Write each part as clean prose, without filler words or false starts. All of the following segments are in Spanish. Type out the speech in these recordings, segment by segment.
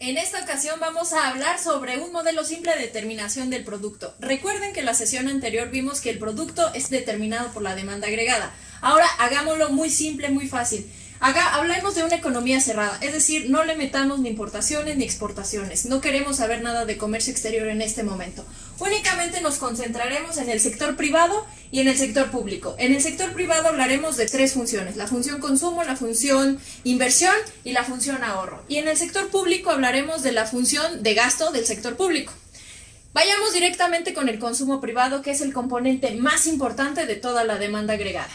En esta ocasión vamos a hablar sobre un modelo simple de determinación del producto. Recuerden que en la sesión anterior vimos que el producto es determinado por la demanda agregada. Ahora hagámoslo muy simple, muy fácil. Hablemos de una economía cerrada, es decir, no le metamos ni importaciones ni exportaciones. No queremos saber nada de comercio exterior en este momento. Únicamente nos concentraremos en el sector privado y en el sector público. En el sector privado hablaremos de tres funciones: la función consumo, la función inversión y la función ahorro. Y en el sector público hablaremos de la función de gasto del sector público. Vayamos directamente con el consumo privado, que es el componente más importante de toda la demanda agregada.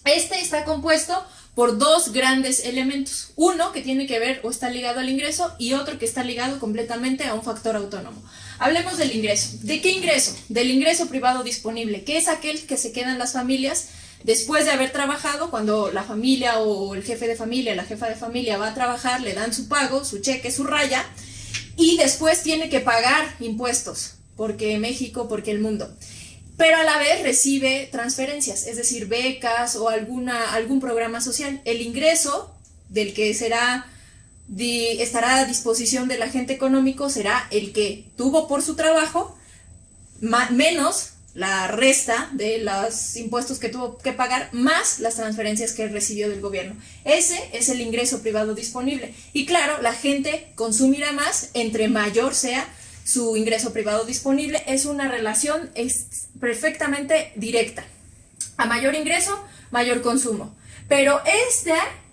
Este está compuesto por dos grandes elementos, uno que tiene que ver o está ligado al ingreso y otro que está ligado completamente a un factor autónomo. Hablemos del ingreso. ¿De qué ingreso? Del ingreso privado disponible, que es aquel que se quedan las familias después de haber trabajado. Cuando la familia o el jefe de familia, la jefa de familia va a trabajar, le dan su pago, su cheque, su raya, y después tiene que pagar impuestos, porque México, porque el mundo. Pero a la vez recibe transferencias, es decir, becas o algún programa social. El ingreso del que estará a disposición del agente económico será el que tuvo por su trabajo, menos la resta de los impuestos que tuvo que pagar, más las transferencias que recibió del gobierno. Ese es el ingreso privado disponible. Y claro, la gente consumirá más entre mayor sea su ingreso privado disponible. Es una relación perfectamente directa. A mayor ingreso, mayor consumo. Pero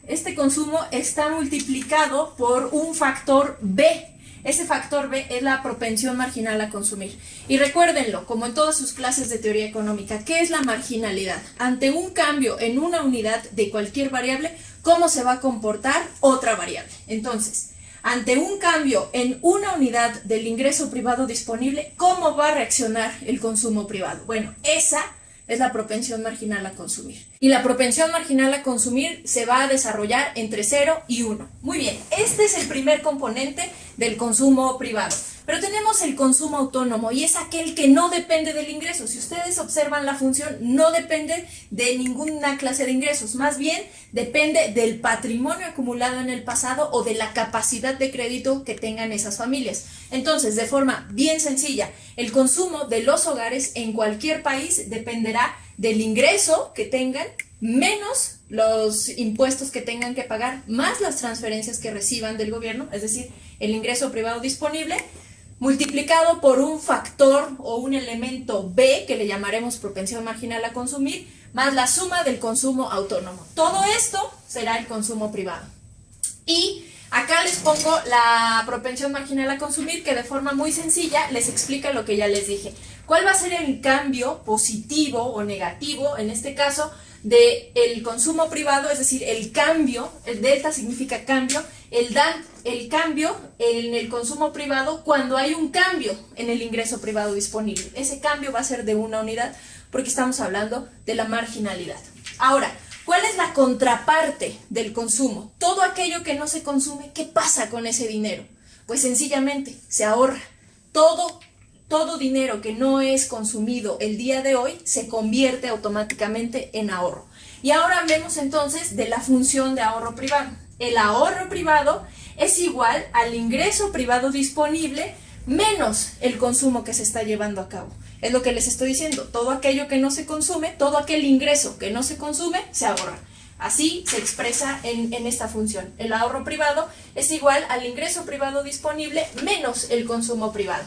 este consumo está multiplicado por un factor B. Ese factor B es la propensión marginal a consumir. Y recuérdenlo, como en todas sus clases de teoría económica, ¿qué es la marginalidad? Ante un cambio en una unidad de cualquier variable, ¿cómo se va a comportar otra variable? Entonces, ante un cambio en una unidad del ingreso privado disponible, ¿cómo va a reaccionar el consumo privado? Bueno, esa es la propensión marginal a consumir. Y la propensión marginal a consumir se va a desarrollar entre 0 y 1. Muy bien, este es el primer componente del consumo privado. Pero tenemos el consumo autónomo, y es aquel que no depende del ingreso. Si ustedes observan la función, no depende de ninguna clase de ingresos, más bien depende del patrimonio acumulado en el pasado o de la capacidad de crédito que tengan esas familias. Entonces, de forma bien sencilla, el consumo de los hogares en cualquier país dependerá del ingreso que tengan, menos los impuestos que tengan que pagar, más las transferencias que reciban del gobierno, es decir, el ingreso privado disponible, multiplicado por un factor o un elemento B, que le llamaremos propensión marginal a consumir, más la suma del consumo autónomo. Todo esto será el consumo privado. Y acá les pongo la propensión marginal a consumir, que de forma muy sencilla les explica lo que ya les dije. ¿Cuál va a ser el cambio positivo o negativo, en este caso, del consumo privado? Es decir, el cambio, el delta significa cambio, el cambio en el consumo privado cuando hay un cambio en el ingreso privado disponible. Ese cambio va a ser de una unidad, porque estamos hablando de la marginalidad. Ahora, ¿cuál es la contraparte del consumo? Todo aquello que no se consume, ¿qué pasa con ese dinero? Pues sencillamente se ahorra. Todo dinero que no es consumido el día de hoy se convierte automáticamente en ahorro. Y ahora hablemos entonces de la función de ahorro privado. El ahorro privado es igual al ingreso privado disponible menos el consumo que se está llevando a cabo. Es lo que les estoy diciendo: todo aquello que no se consume, todo aquel ingreso que no se consume, se ahorra. Así se expresa en esta función. El ahorro privado es igual al ingreso privado disponible menos el consumo privado.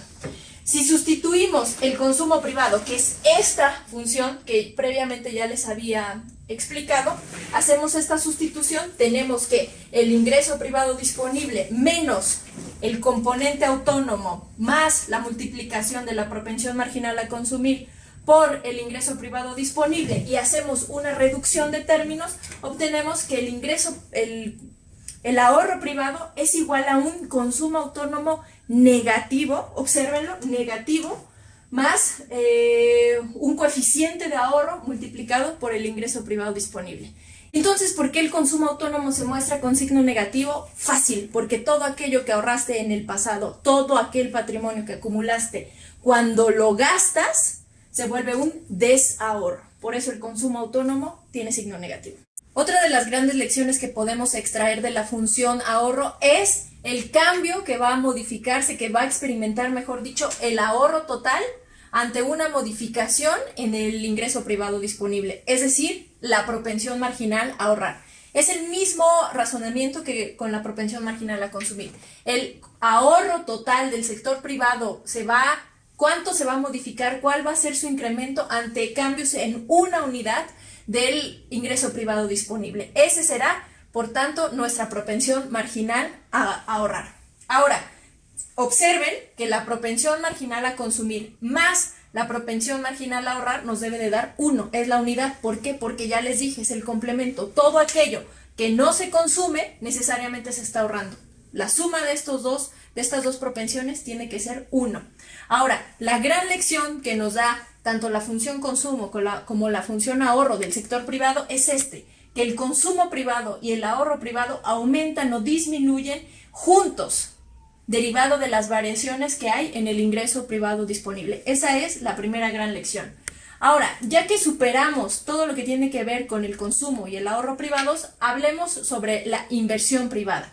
Si sustituimos el consumo privado, que es esta función que previamente ya les había explicado, hacemos esta sustitución, tenemos que el ingreso privado disponible menos el componente autónomo más la multiplicación de la propensión marginal a consumir por el ingreso privado disponible, y hacemos una reducción de términos, obtenemos que el ahorro privado es igual a un consumo autónomo negativo, obsérvenlo, negativo, más un coeficiente de ahorro multiplicado por el ingreso privado disponible. Entonces, ¿por qué el consumo autónomo se muestra con signo negativo? Fácil, porque todo aquello que ahorraste en el pasado, todo aquel patrimonio que acumulaste, cuando lo gastas, se vuelve un desahorro. Por eso el consumo autónomo tiene signo negativo. Otra de las grandes lecciones que podemos extraer de la función ahorro es el cambio que va a modificarse, que va a experimentar, mejor dicho, el ahorro total ante una modificación en el ingreso privado disponible, es decir, la propensión marginal a ahorrar. Es el mismo razonamiento que con la propensión marginal a consumir. El ahorro total del sector privado ¿cuánto se va a modificar? ¿Cuál va a ser su incremento ante cambios en una unidad del ingreso privado disponible? Ese será, por tanto, nuestra propensión marginal a ahorrar. Ahora, observen que la propensión marginal a consumir más la propensión marginal a ahorrar nos debe de dar 1, es la unidad. ¿Por qué? Porque ya les dije, es el complemento. Todo aquello que no se consume necesariamente se está ahorrando. La suma de estas dos propensiones tiene que ser 1. Ahora, la gran lección que nos da tanto la función consumo como la función ahorro del sector privado es que el consumo privado y el ahorro privado aumentan o disminuyen juntos, derivado de las variaciones que hay en el ingreso privado disponible. Esa es la primera gran lección. Ahora, ya que superamos todo lo que tiene que ver con el consumo y el ahorro privados, hablemos sobre la inversión privada.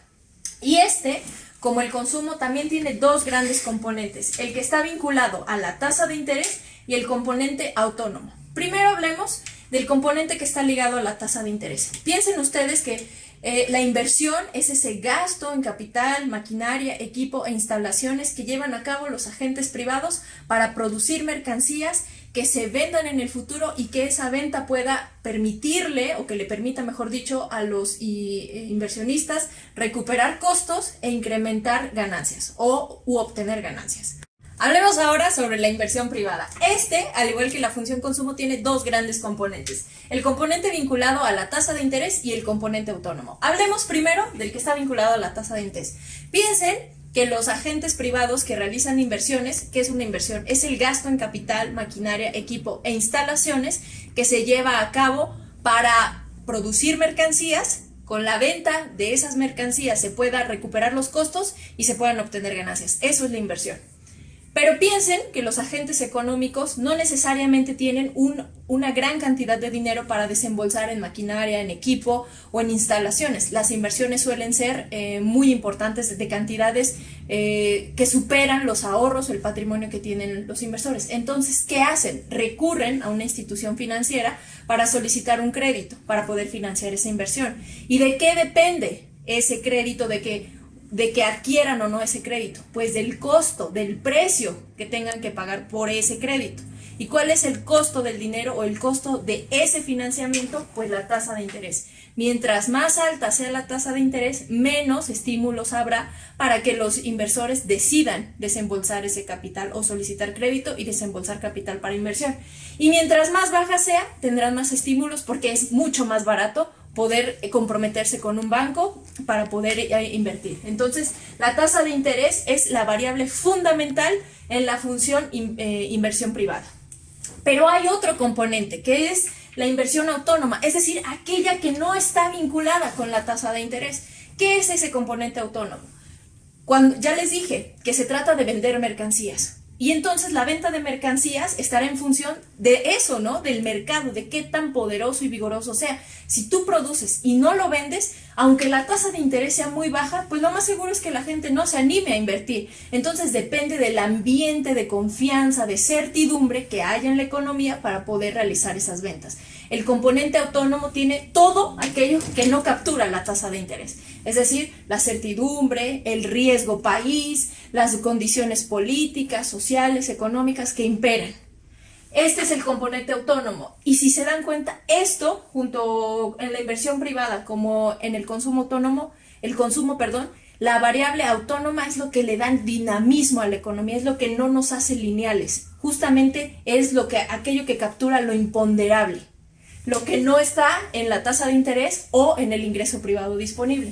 Y como el consumo, también tiene dos grandes componentes, el que está vinculado a la tasa de interés y el componente autónomo. Primero hablemos del componente que está ligado a la tasa de interés. Piensen ustedes que la inversión es ese gasto en capital, maquinaria, equipo e instalaciones que llevan a cabo los agentes privados para producir mercancías que se vendan en el futuro y que esa venta pueda permitirle, o que le permita, mejor dicho, a los inversionistas recuperar costos e incrementar ganancias u obtener ganancias. Hablemos ahora sobre la inversión privada. Al igual que la función consumo, tiene dos grandes componentes. El componente vinculado a la tasa de interés y el componente autónomo. Hablemos primero del que está vinculado a la tasa de interés. Piensen que los agentes privados que realizan inversiones, ¿qué es una inversión? Es el gasto en capital, maquinaria, equipo e instalaciones que se lleva a cabo para producir mercancías. Con la venta de esas mercancías se pueda recuperar los costos y se puedan obtener ganancias. Eso es la inversión. Pero piensen que los agentes económicos no necesariamente tienen una gran cantidad de dinero para desembolsar en maquinaria, en equipo o en instalaciones. Las inversiones suelen ser muy importantes, de cantidades que superan los ahorros o el patrimonio que tienen los inversores. Entonces, ¿qué hacen? Recurren a una institución financiera para solicitar un crédito, para poder financiar esa inversión. ¿Y de qué depende ese crédito? ¿De que adquieran o no ese crédito? Pues del costo, del precio que tengan que pagar por ese crédito. ¿Y cuál es el costo del dinero o el costo de ese financiamiento? Pues la tasa de interés. Mientras más alta sea la tasa de interés, menos estímulos habrá para que los inversores decidan desembolsar ese capital o solicitar crédito y desembolsar capital para inversión. Y mientras más baja sea, tendrán más estímulos porque es mucho más barato poder comprometerse con un banco para poder invertir. Entonces, la tasa de interés es la variable fundamental en la función inversión privada. Pero hay otro componente, que es la inversión autónoma, es decir, aquella que no está vinculada con la tasa de interés. ¿Qué es ese componente autónomo? Ya les dije que se trata de vender mercancías. Y entonces la venta de mercancías estará en función de eso, ¿no? Del mercado, de qué tan poderoso y vigoroso sea. Si tú produces y no lo vendes, aunque la tasa de interés sea muy baja, pues lo más seguro es que la gente no se anime a invertir. Entonces depende del ambiente de confianza, de certidumbre que haya en la economía para poder realizar esas ventas. El componente autónomo tiene todo aquello que no captura la tasa de interés. Es decir, la certidumbre, el riesgo país, las condiciones políticas, sociales, económicas que imperan. Este es el componente autónomo. Y si se dan cuenta, esto, junto en la inversión privada como en el consumo la variable autónoma es lo que le da dinamismo a la economía, es lo que no nos hace lineales. Justamente es aquello que captura lo imponderable, lo que no está en la tasa de interés o en el ingreso privado disponible.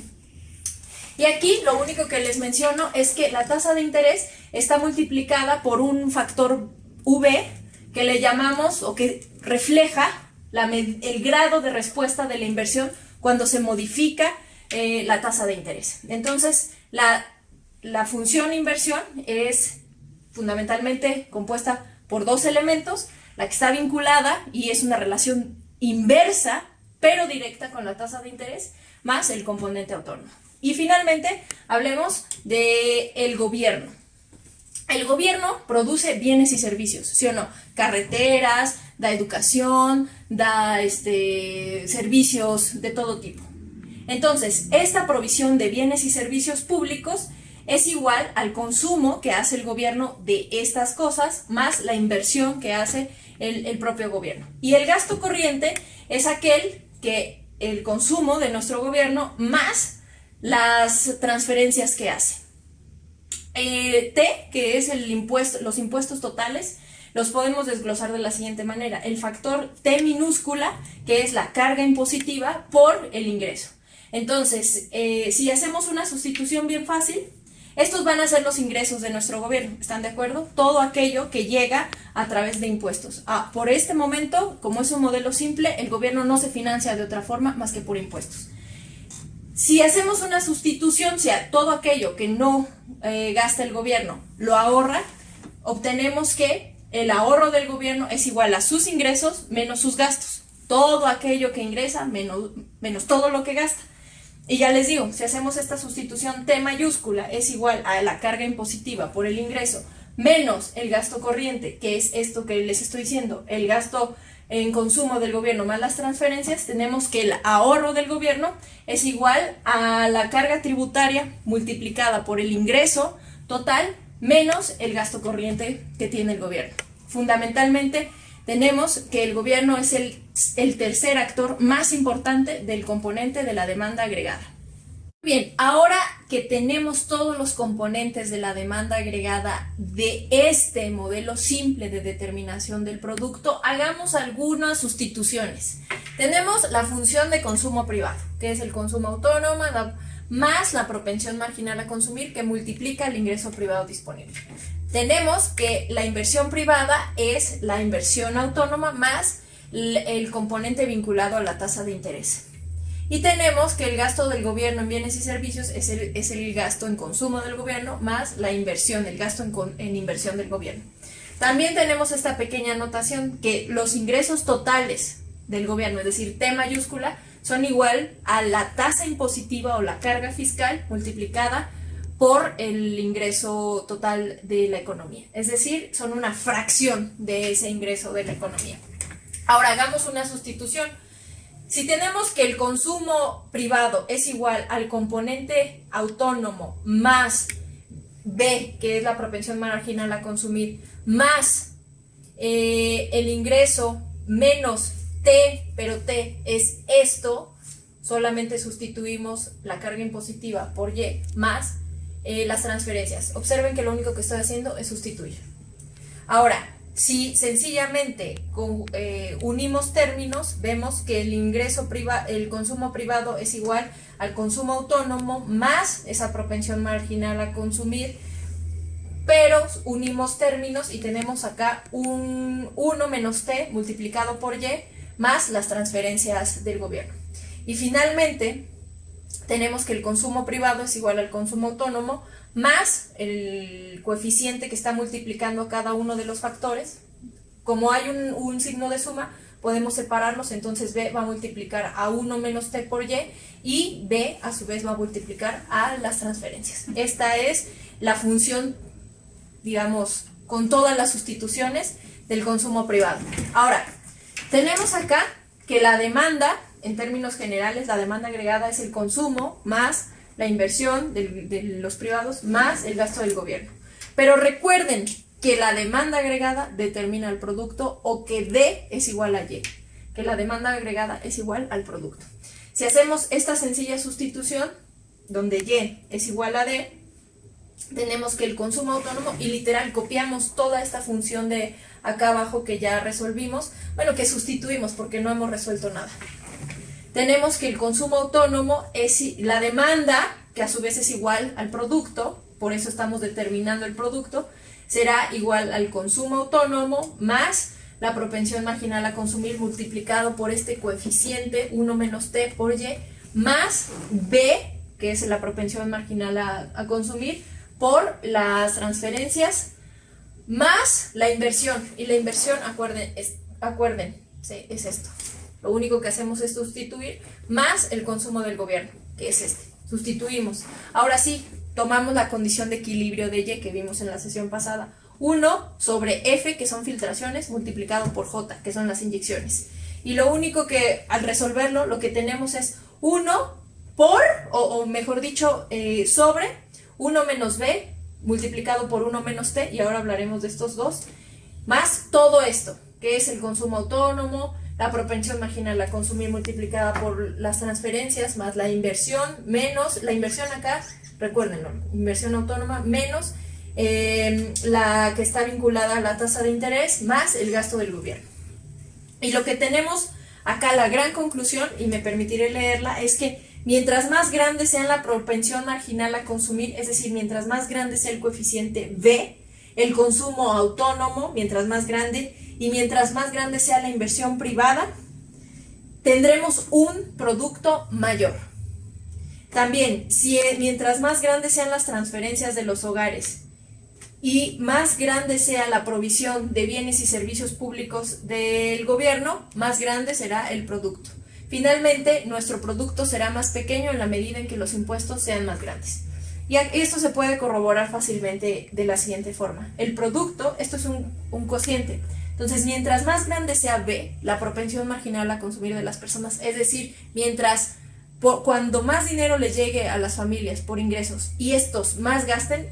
Y aquí lo único que les menciono es que la tasa de interés está multiplicada por un factor V que le llamamos, o que refleja el grado de respuesta de la inversión cuando se modifica la tasa de interés. Entonces, la función inversión es fundamentalmente compuesta por dos elementos: la que está vinculada y es una relación inversa pero directa con la tasa de interés, más el componente autónomo. Y finalmente, hablemos del gobierno. El gobierno produce bienes y servicios, ¿sí o no? Carreteras, da educación, da servicios de todo tipo. Entonces, esta provisión de bienes y servicios públicos es igual al consumo que hace el gobierno de estas cosas, más la inversión que hace el propio gobierno. Y el gasto corriente es aquel que el consumo de nuestro gobierno más las transferencias que hace. T, que es los impuestos totales, los podemos desglosar de la siguiente manera. El factor T minúscula, que es la carga impositiva por el ingreso. Entonces, si hacemos una sustitución bien fácil, estos van a ser los ingresos de nuestro gobierno, ¿están de acuerdo? Todo aquello que llega a través de impuestos. Por este momento, como es un modelo simple, el gobierno no se financia de otra forma más que por impuestos. Si hacemos una sustitución, sea todo aquello que no gasta el gobierno lo ahorra, obtenemos que el ahorro del gobierno es igual a sus ingresos menos sus gastos. Todo aquello que ingresa menos todo lo que gasta. Y ya les digo, si hacemos esta sustitución, T mayúscula es igual a la carga impositiva por el ingreso menos el gasto corriente, que es esto que les estoy diciendo, el gasto en consumo del gobierno más las transferencias, tenemos que el ahorro del gobierno es igual a la carga tributaria multiplicada por el ingreso total menos el gasto corriente que tiene el gobierno. Fundamentalmente, tenemos que el gobierno es el tercer actor más importante del componente de la demanda agregada. Bien, ahora que tenemos todos los componentes de la demanda agregada de este modelo simple de determinación del producto, hagamos algunas sustituciones. Tenemos la función de consumo privado, que es el consumo autónomo, más la propensión marginal a consumir, que multiplica el ingreso privado disponible. Tenemos que la inversión privada es la inversión autónoma más el componente vinculado a la tasa de interés. Y tenemos que el gasto del gobierno en bienes y servicios es el gasto en consumo del gobierno más la inversión, el gasto en inversión del gobierno. También tenemos esta pequeña anotación que los ingresos totales del gobierno, es decir, T mayúscula, son igual a la tasa impositiva o la carga fiscal multiplicada por el ingreso total de la economía. Es decir, son una fracción de ese ingreso de la economía. Ahora hagamos una sustitución. Si tenemos que el consumo privado es igual al componente autónomo más B, que es la propensión marginal a consumir, más el ingreso menos T, pero T es esto, solamente sustituimos la carga impositiva por Y más las transferencias. Observen que lo único que estoy haciendo es sustituir. Ahora, si sencillamente unimos términos, vemos que el consumo privado es igual al consumo autónomo más esa propensión marginal a consumir, pero unimos términos y tenemos acá un 1 menos T multiplicado por Y más las transferencias del gobierno. Y finalmente tenemos que el consumo privado es igual al consumo autónomo más el coeficiente que está multiplicando cada uno de los factores. Como hay un signo de suma, podemos separarlos, entonces B va a multiplicar a 1 menos T por y B a su vez va a multiplicar a las transferencias. Esta es la función, digamos, con todas las sustituciones del consumo privado. Ahora, tenemos acá que la demanda, en términos generales, la demanda agregada es el consumo más la inversión de los privados más el gasto del gobierno. Pero recuerden que la demanda agregada determina el producto o que D es igual a Y, que la demanda agregada es igual al producto. Si hacemos esta sencilla sustitución, donde Y es igual a D, tenemos que el consumo autónomo, y literal copiamos toda esta función de acá abajo que ya resolvimos, bueno, que sustituimos porque no hemos resuelto nada. Tenemos que el consumo autónomo es la demanda, que a su vez es igual al producto, por eso estamos determinando el producto, será igual al consumo autónomo más la propensión marginal a consumir multiplicado por este coeficiente 1 menos T por Y, más B, que es la propensión marginal a consumir, por las transferencias, más la inversión. Y la inversión, acuérdense, es esto. Lo único que hacemos es sustituir más el consumo del gobierno, que es este. Sustituimos. Ahora sí, tomamos la condición de equilibrio de Y que vimos en la sesión pasada. 1 sobre F, que son filtraciones, multiplicado por J, que son las inyecciones. Y lo único que, al resolverlo, lo que tenemos es 1 por, o mejor dicho, sobre 1 menos B, multiplicado por 1 menos T, y ahora hablaremos de estos dos, más todo esto, que es el consumo autónomo, la propensión marginal a consumir multiplicada por las transferencias, más la inversión, menos, la inversión acá, recuérdenlo, inversión autónoma, menos la que está vinculada a la tasa de interés, más el gasto del gobierno. Y lo que tenemos acá, la gran conclusión, y me permitiré leerla, es que mientras más grande sea la propensión marginal a consumir, es decir, mientras más grande sea el coeficiente B, el consumo autónomo, mientras más grande, y mientras más grande sea la inversión privada, tendremos un producto mayor. También, mientras más grandes sean las transferencias de los hogares y más grande sea la provisión de bienes y servicios públicos del gobierno, más grande será el producto. Finalmente, nuestro producto será más pequeño en la medida en que los impuestos sean más grandes. Y esto se puede corroborar fácilmente de la siguiente forma. El producto, esto es un cociente. Entonces, mientras más grande sea B, la propensión marginal a consumir de las personas, es decir, cuando más dinero les llegue a las familias por ingresos y estos más gasten,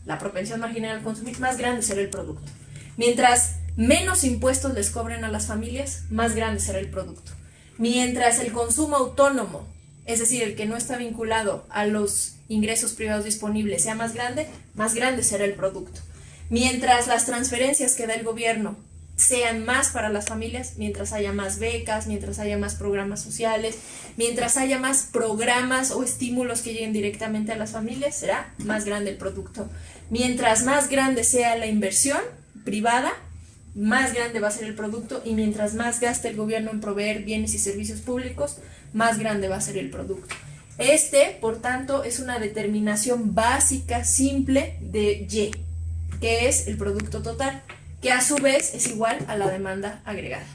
la propensión marginal al consumir, más grande será el producto. Mientras menos impuestos les cobren a las familias, más grande será el producto. Mientras el consumo autónomo, es decir, el que no está vinculado a los ingresos privados disponibles, sea más grande será el producto. Mientras las transferencias que da el gobierno sean más para las familias, mientras haya más becas, mientras haya más programas sociales, mientras haya más programas o estímulos que lleguen directamente a las familias, será más grande el producto. Mientras más grande sea la inversión privada, más grande va a ser el producto, y mientras más gaste el gobierno en proveer bienes y servicios públicos, más grande va a ser el producto. Por tanto, es una determinación básica, simple de Y, que es el producto total, que a su vez es igual a la demanda agregada.